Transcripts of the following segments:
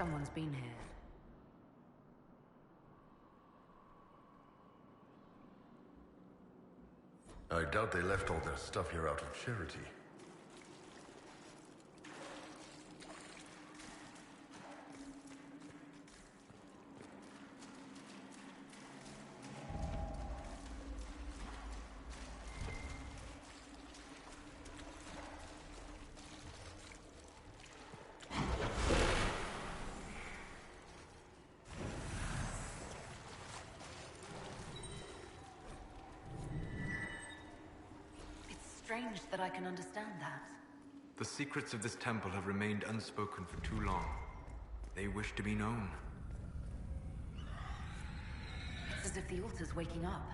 Someone's been here. I doubt they left all their stuff here out of charity. Strange that I can understand that. The secrets of this temple have remained unspoken for too long. They wish to be known. It's as if the altar's waking up.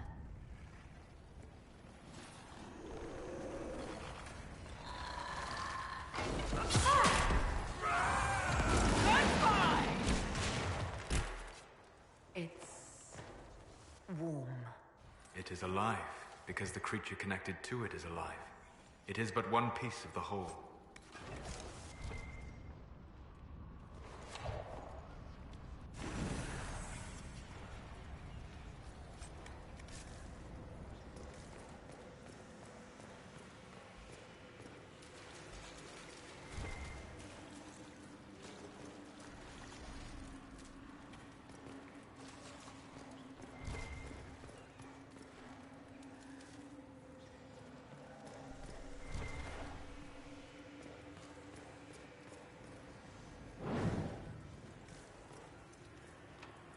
It's warm. It is alive, because the creature connected to it is alive. It is but one piece of the whole.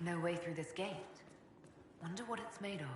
No way through this gate. Wonder what it's made of.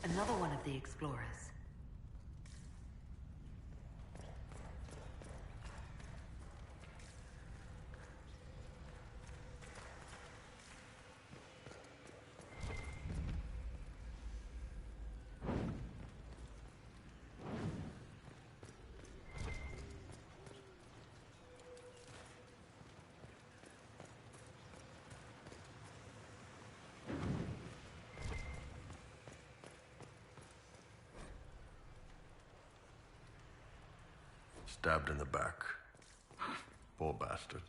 Another one of the explorers. Stabbed in the back. Poor bastard.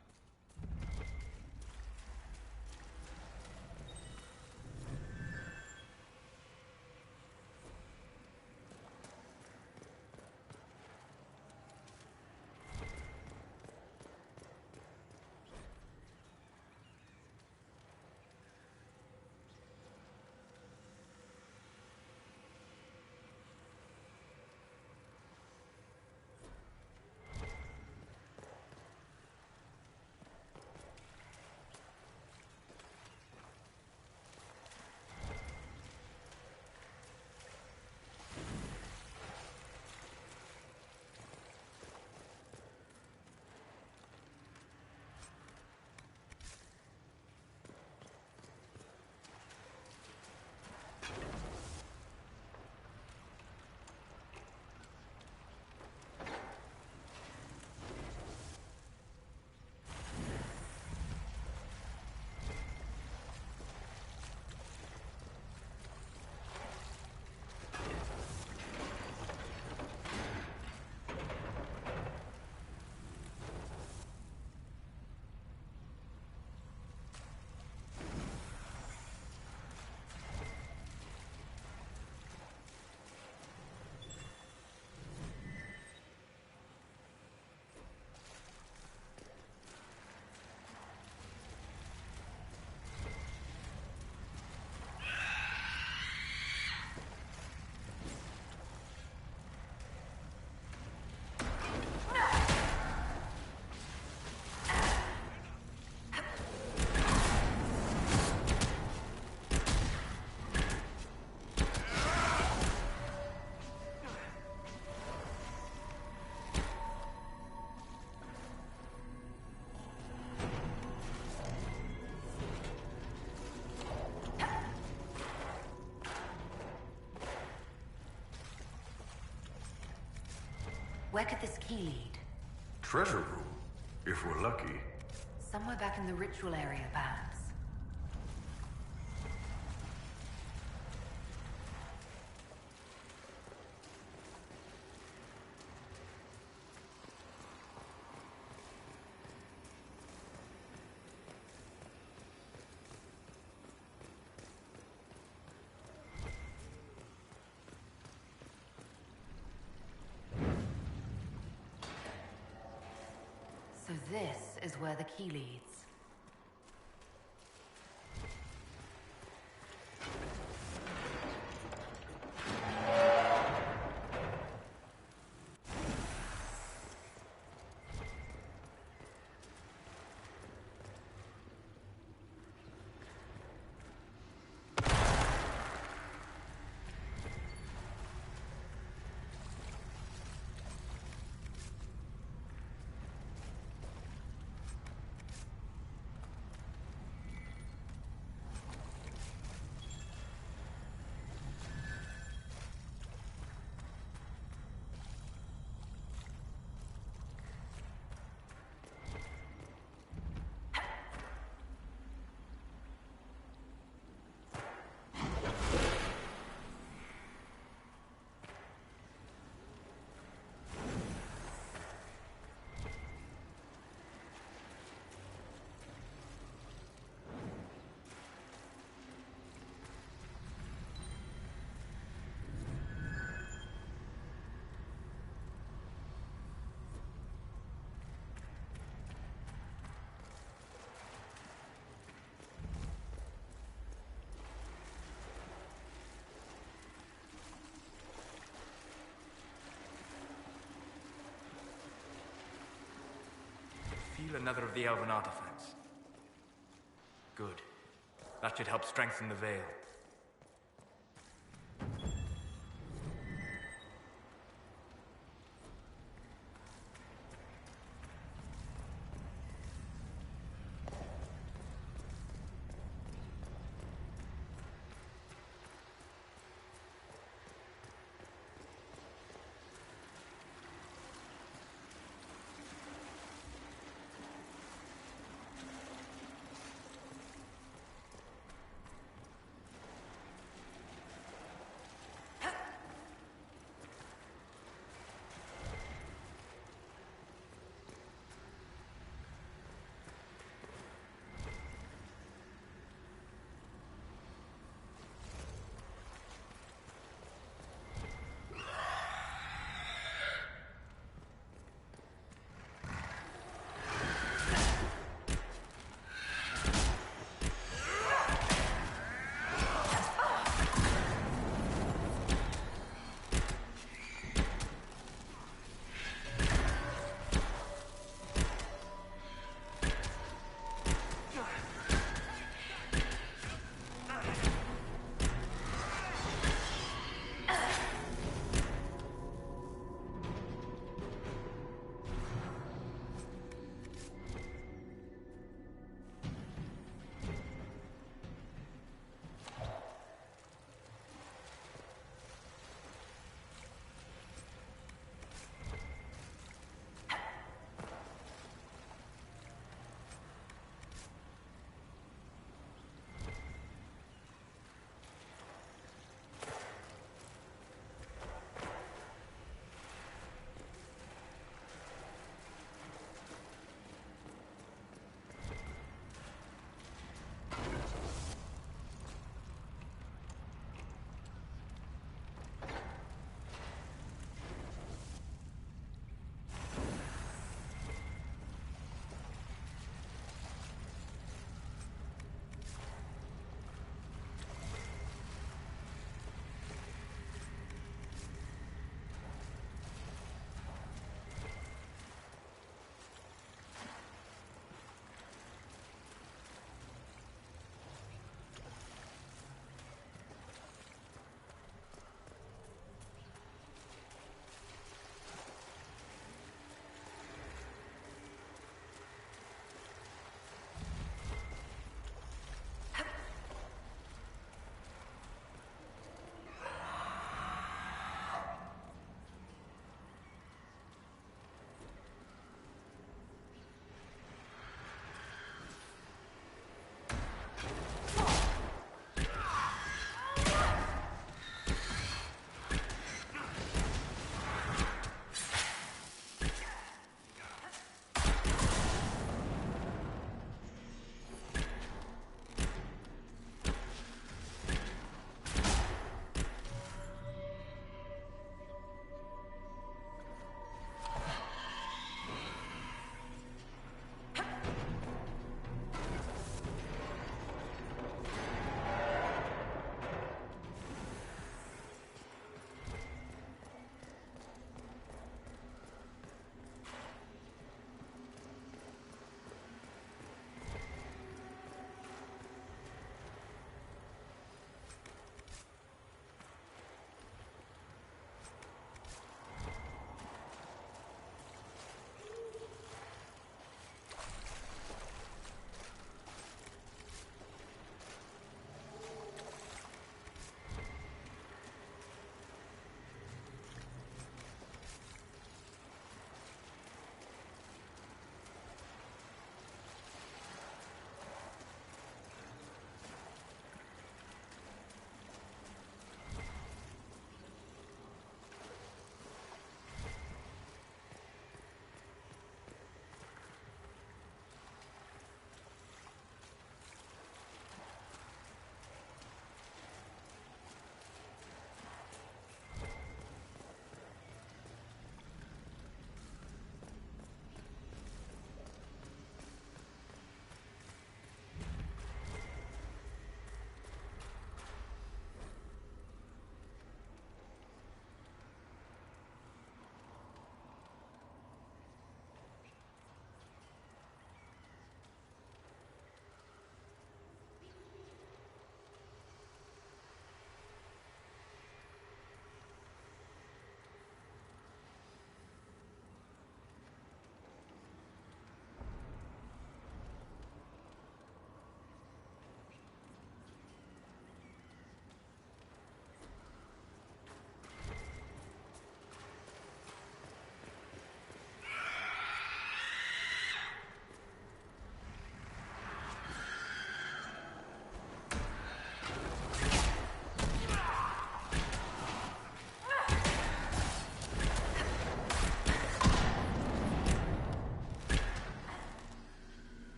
Where could this key lead? Treasure room, if we're lucky. Somewhere back in the ritual area, perhaps. So this is where the key leads. Feel another of the elven artifacts. Good. That should help strengthen the veil.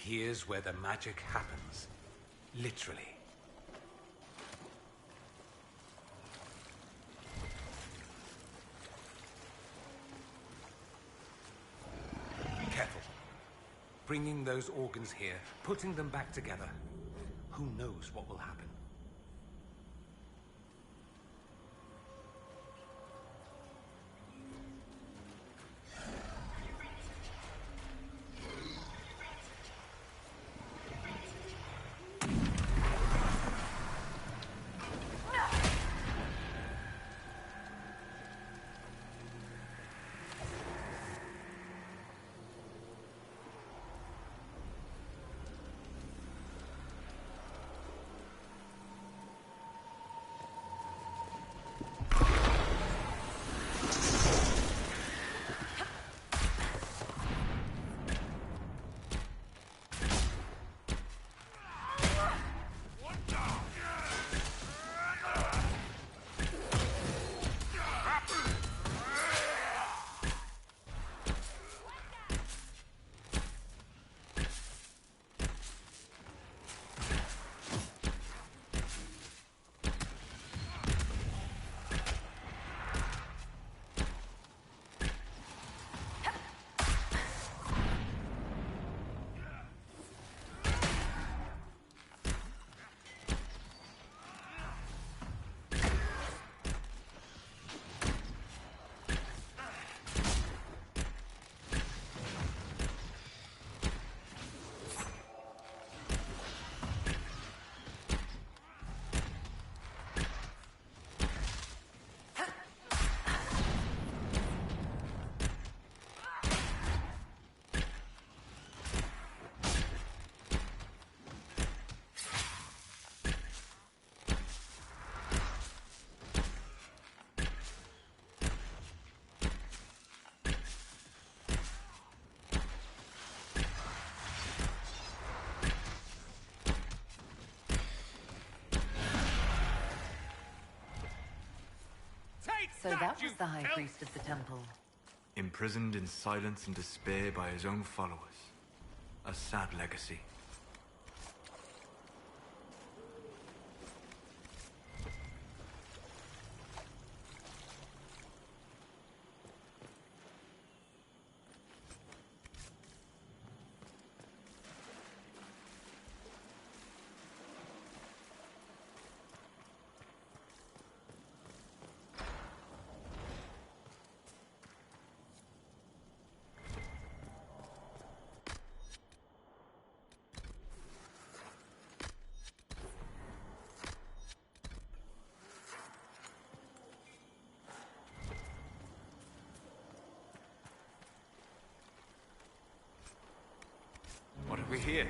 here's where the magic happens. Literally. Careful. Bringing those organs here, putting them back together. Who knows what will happen? So that was the High Priest of the Temple. Imprisoned in silence and despair by his own followers. A sad legacy. What have we here?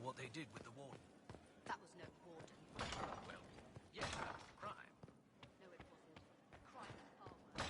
what they did with the warden? That was no warden. Well, yes, that was a crime. No, it wasn't. Crime is far worse.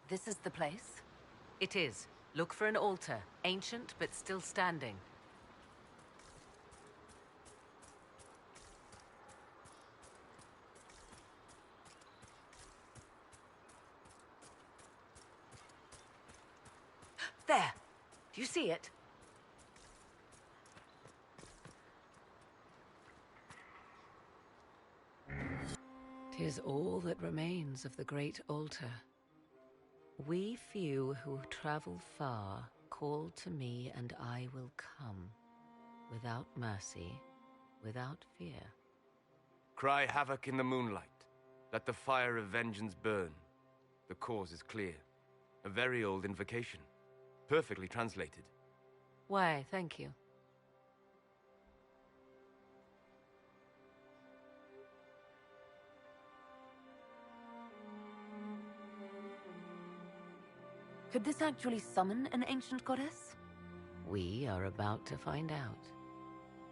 This is the place? It is. Look for an altar, ancient but still standing. There! Do you see it? 'Tis all that remains of the great altar. We few who travel far call to me and I will come, without mercy, without fear. Cry havoc in the moonlight. Let the fire of vengeance burn. The cause is clear. A very old invocation. Perfectly translated. Why, thank you. Could this actually summon an ancient goddess? We are about to find out.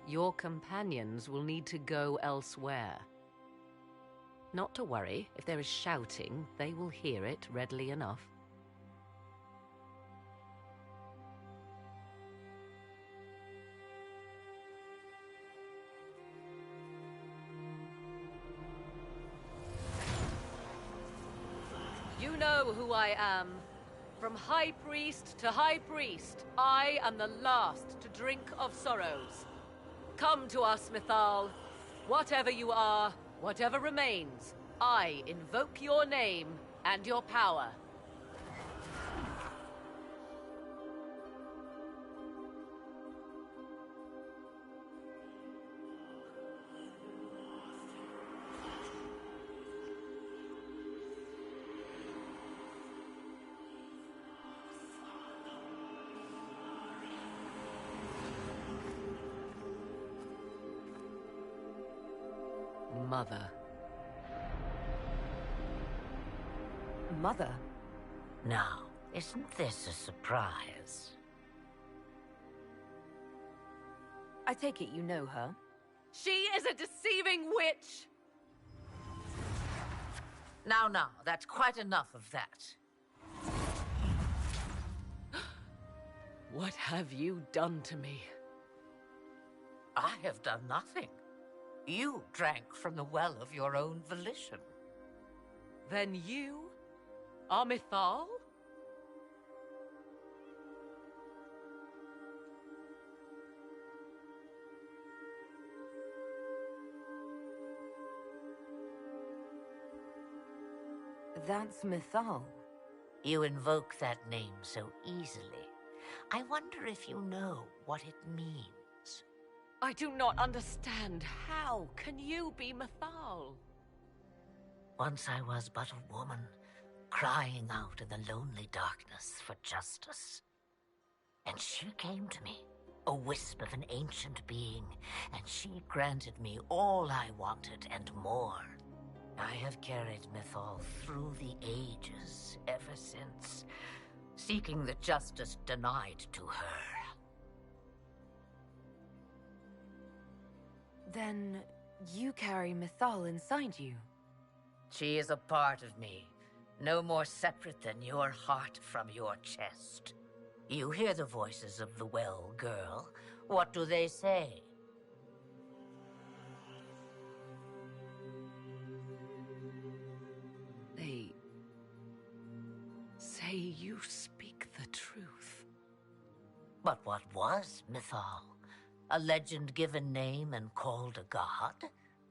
Your companions will need to go elsewhere. Not to worry, if there is shouting, they will hear it readily enough. You know who I am. From High Priest to High Priest, I am the last to drink of sorrows. Come to us, Mythal. Whatever you are, whatever remains, I invoke your name and your power. Mother. Mother? Now, isn't this a surprise? I take it you know her. She is a deceiving witch! Now, that's quite enough of that. What have you done to me? I have done nothing. You drank from the well of your own volition. Then you are Mythal? That's Mythal. You invoke that name so easily. I wonder if you know what it means. I do not understand. How can you be Mythal? Once I was but a woman, crying out in the lonely darkness for justice. And she came to me, a wisp of an ancient being, and she granted me all I wanted and more. I have carried Mythal through the ages ever since, seeking the justice denied to her. Then you carry Mythal inside you? She is a part of me, no more separate than your heart from your chest. You hear the voices of the well, girl. What do they say? They say you speak the truth. But what was Mythal? A legend given name and called a god?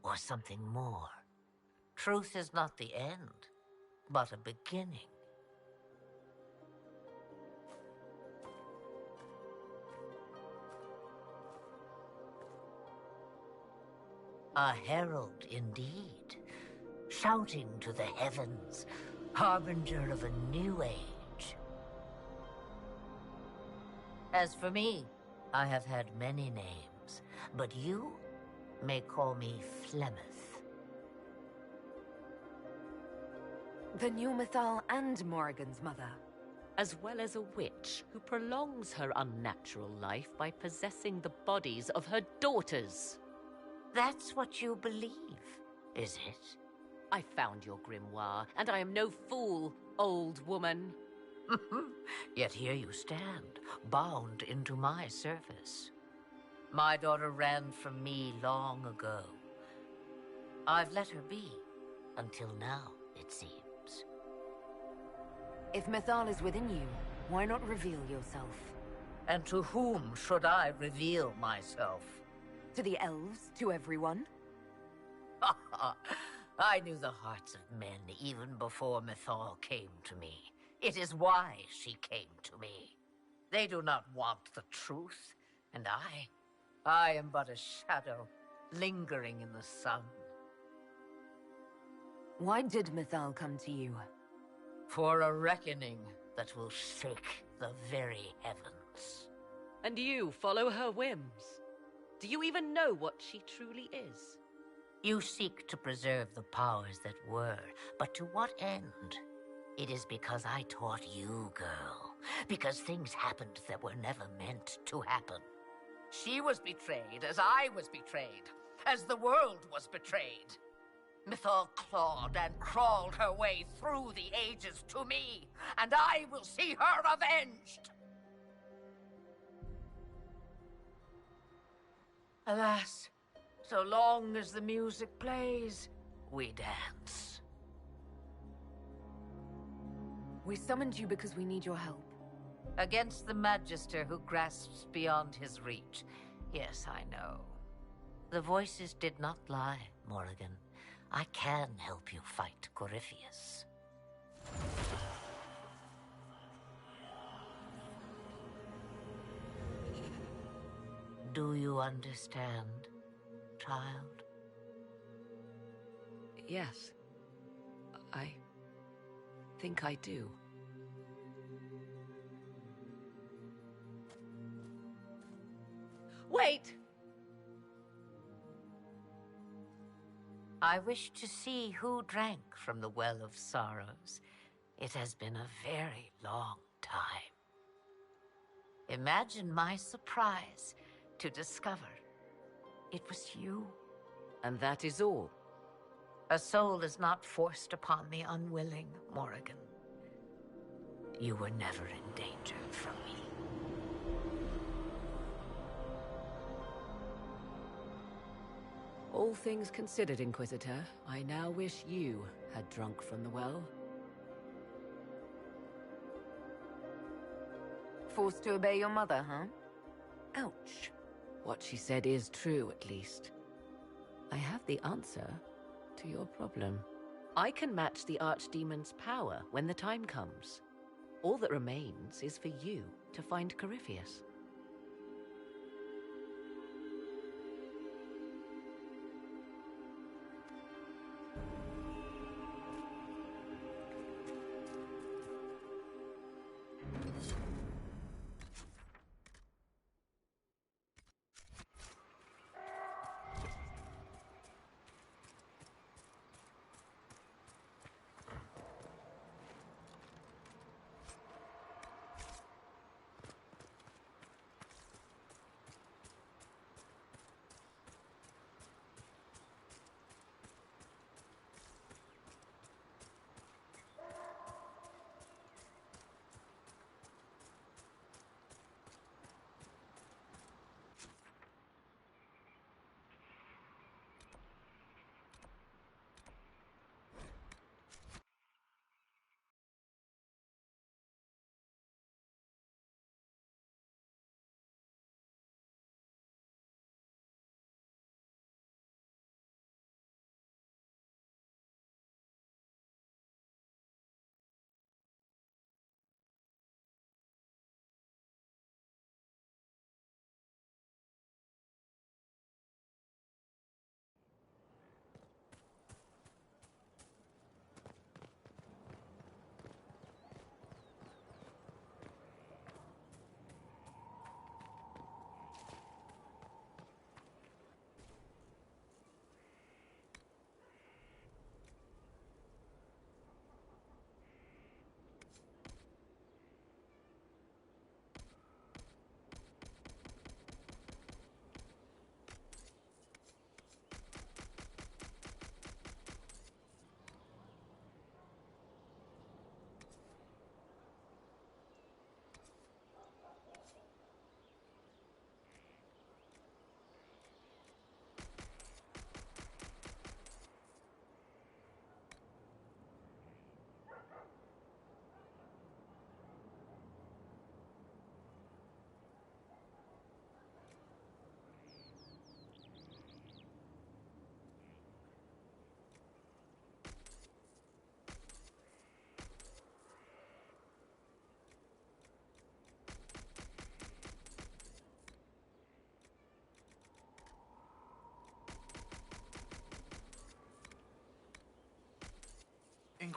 Or something more? Truth is not the end, but a beginning. A herald indeed, shouting to the heavens, harbinger of a new age. As for me, I have had many names, but you may call me Flemeth. Then you're Mythal and Morrigan's mother. As well as a witch who prolongs her unnatural life by possessing the bodies of her daughters. That's what you believe, is it? I found your grimoire, and I am no fool, old woman. Yet here you stand, bound into my service. My daughter ran from me long ago. I've let her be, until now, it seems. If Mythal is within you, why not reveal yourself? And to whom should I reveal myself? To the elves? To everyone? I knew the hearts of men even before Mythal came to me. It is why she came to me. They do not want the truth, and I am but a shadow, lingering in the sun. Why did Mythal come to you? For a reckoning that will shake the very heavens. And you follow her whims. Do you even know what she truly is? You seek to preserve the powers that were, but to what end? It is because I taught you, girl. Because things happened that were never meant to happen. She was betrayed as I was betrayed, as the world was betrayed. Mythal clawed and crawled her way through the ages to me, and I will see her avenged! Alas, so long as the music plays, we dance. We summoned you because we need your help. Against the Magister who grasps beyond his reach. Yes, I know. The voices did not lie, Morrigan. I can help you fight Corypheus. Do you understand, child? Yes. I think I do. Wait! I wish to see who drank from the Well of Sorrows. It has been a very long time. Imagine my surprise to discover it was you. And that is all. A soul is not forced upon the unwilling, Morrigan. You were never in danger from me. All things considered, Inquisitor, I now wish you had drunk from the well. Forced to obey your mother, huh? Ouch. What she said is true, at least. I have the answer to your problem. I can match the Archdemon's power when the time comes. All that remains is for you to find Corypheus.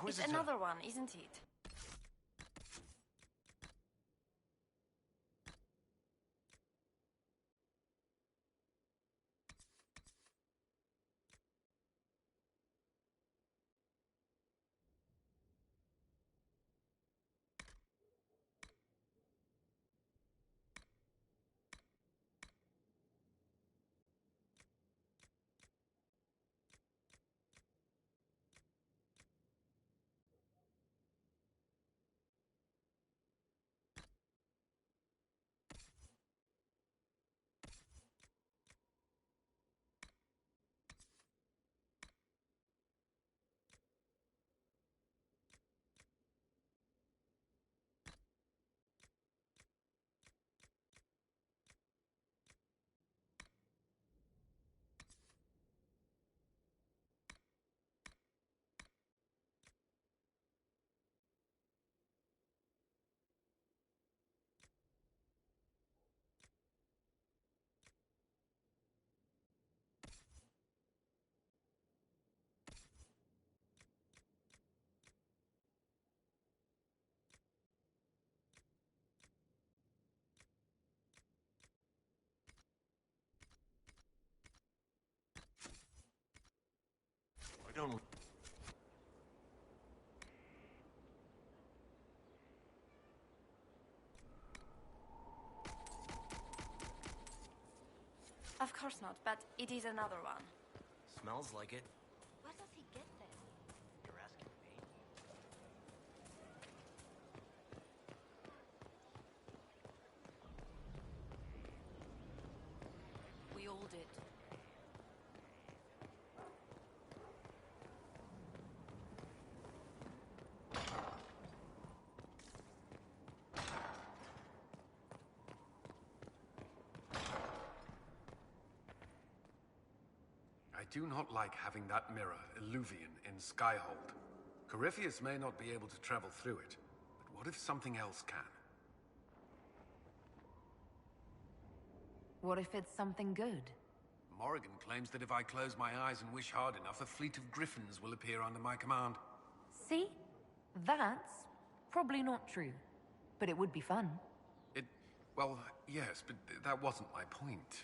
Inquisitor. It's another one, isn't it? I don't... Of course not, but it is another one. Smells like it. Where does he get them? You're asking me? We all did. I do not like having that mirror, Illuvian, in Skyhold. Corypheus may not be able to travel through it, but what if something else can? What if it's something good? Morrigan claims that if I close my eyes and wish hard enough, a fleet of griffins will appear under my command. See? That's probably not true. But it would be fun. Well, yes, but that wasn't my point.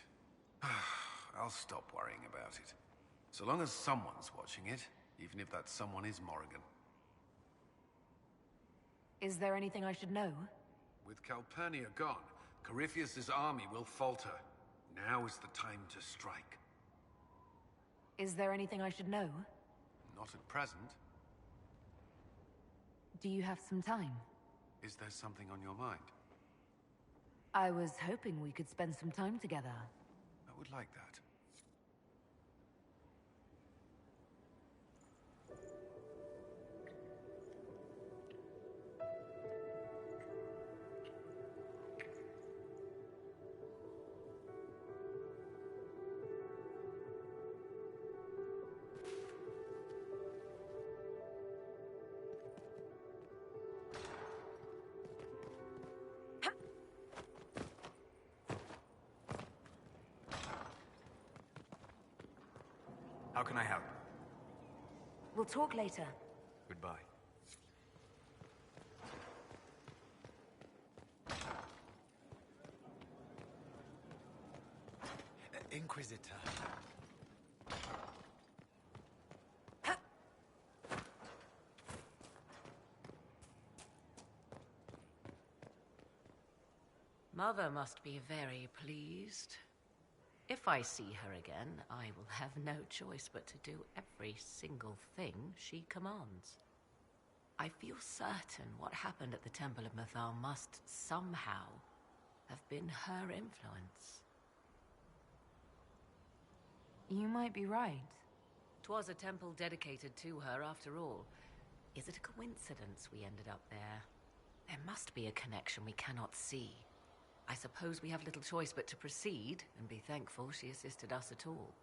I'll stop worrying about it. So long as someone's watching it, even if that someone is Morrigan. Is there anything I should know? With Calpurnia gone, Corypheus's army will falter. Now is the time to strike. Is there anything I should know? Not at present. Do you have some time? Is there something on your mind? I was hoping we could spend some time together. I would like that. How can I help? We'll talk later. Goodbye. Inquisitor. Mother must be very pleased. If I see her again, I will have no choice but to do every single thing she commands. I feel certain what happened at the Temple of Mythal must somehow have been her influence. You might be right. 'Twas a temple dedicated to her after all. Is it a coincidence we ended up there? There must be a connection we cannot see. I suppose we have little choice but to proceed and be thankful she assisted us at all.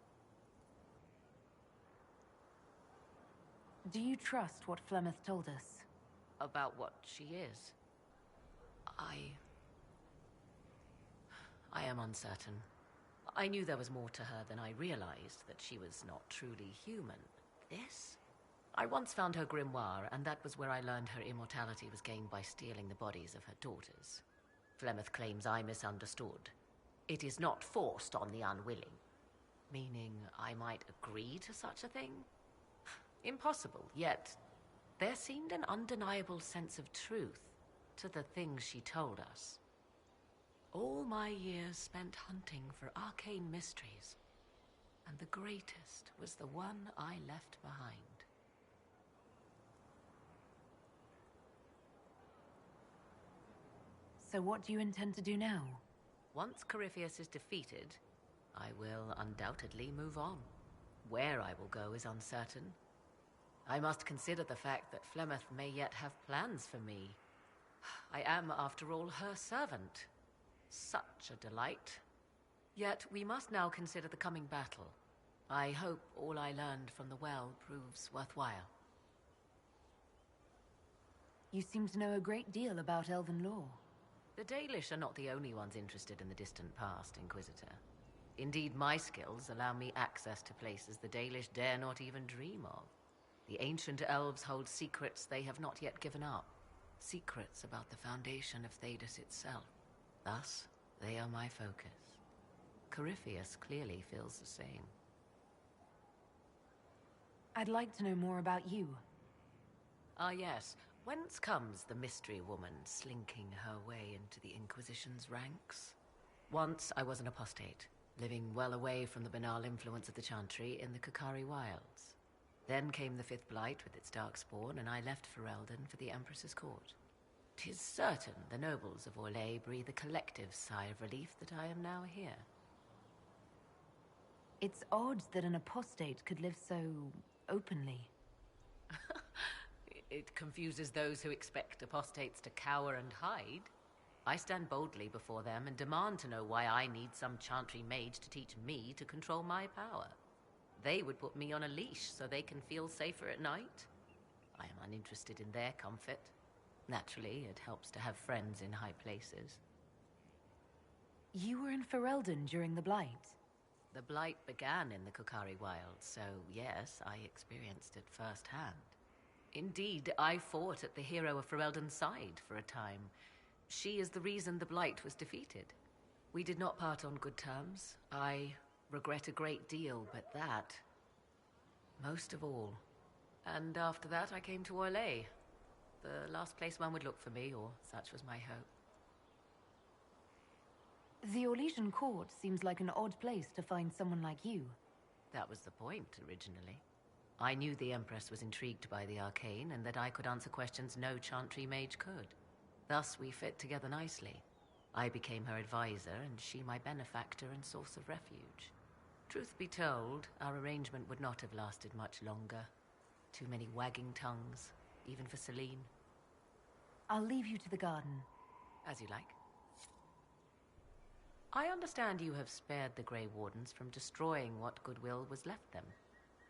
Do you trust what Flemeth told us? About what she is? I am uncertain. I knew there was more to her than I realized, that she was not truly human. This? I once found her grimoire, and that was where I learned her immortality was gained by stealing the bodies of her daughters. Flemeth claims I misunderstood. It is not forced on the unwilling. Meaning I might agree to such a thing? Impossible, yet there seemed an undeniable sense of truth to the things she told us. All my years spent hunting for arcane mysteries, and the greatest was the one I left behind. So what do you intend to do now? Once Corypheus is defeated, I will undoubtedly move on. Where I will go is uncertain. I must consider the fact that Flemeth may yet have plans for me. I am, after all, her servant. Such a delight. Yet we must now consider the coming battle. I hope all I learned from the well proves worthwhile. You seem to know a great deal about elven lore. The Dalish are not the only ones interested in the distant past, Inquisitor. Indeed, my skills allow me access to places the Dalish dare not even dream of. The ancient elves hold secrets they have not yet given up. Secrets about the foundation of Thedas itself. Thus, they are my focus. Corypheus clearly feels the same. I'd like to know more about you. Ah, yes. Whence comes the mystery woman slinking her way into the Inquisition's ranks? Once I was an apostate, living well away from the banal influence of the Chantry in the Kukari wilds. Then came the Fifth Blight with its darkspawn, and I left Ferelden for the Empress's court. 'Tis certain the nobles of Orlais breathe a collective sigh of relief that I am now here. It's odd that an apostate could live so openly. It confuses those who expect apostates to cower and hide. I stand boldly before them and demand to know why I need some Chantry mage to teach me to control my power. They would put me on a leash so they can feel safer at night. I am uninterested in their comfort. Naturally, it helps to have friends in high places. You were in Ferelden during the Blight. The Blight began in the Kukari wilds, so yes, I experienced it firsthand. Indeed, I fought at the hero of Ferelden's side for a time. She is the reason the Blight was defeated. We did not part on good terms. I regret a great deal, but that, most of all. And after that, I came to Orlais. The last place one would look for me, or such was my hope. The Orlesian court seems like an odd place to find someone like you. That was the point, originally. I knew the Empress was intrigued by the arcane, and that I could answer questions no Chantry mage could. Thus, we fit together nicely. I became her advisor, and she my benefactor and source of refuge. Truth be told, our arrangement would not have lasted much longer. Too many wagging tongues, even for Celine. I'll leave you to the garden. As you like. I understand you have spared the Grey Wardens from destroying what goodwill was left them.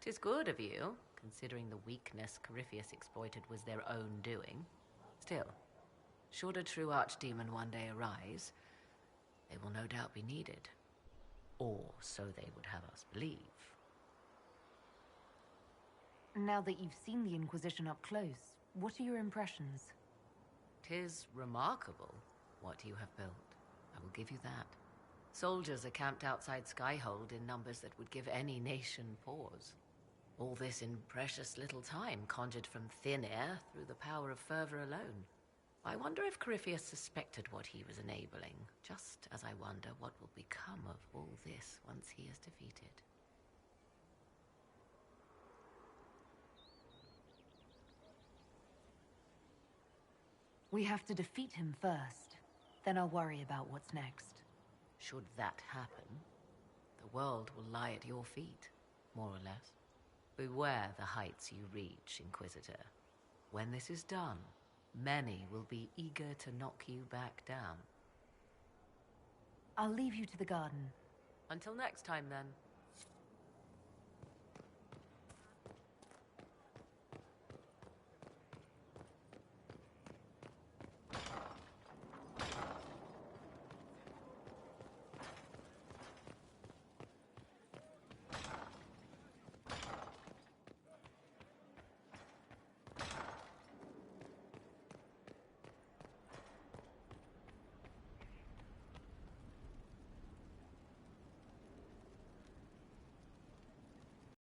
'Tis good of you, considering the weakness Corypheus exploited was their own doing. Still, should a true archdemon one day arise, they will no doubt be needed. Or so they would have us believe. Now that you've seen the Inquisition up close, what are your impressions? 'Tis remarkable what you have built. I will give you that. Soldiers are camped outside Skyhold in numbers that would give any nation pause. All this in precious little time, conjured from thin air through the power of fervor alone. I wonder if Corypheus suspected what he was enabling, just as I wonder what will become of all this once he is defeated. We have to defeat him first. Then I'll worry about what's next. Should that happen, the world will lie at your feet, more or less. Beware the heights you reach, Inquisitor. When this is done, many will be eager to knock you back down. I'll leave you to the garden. Until next time, then.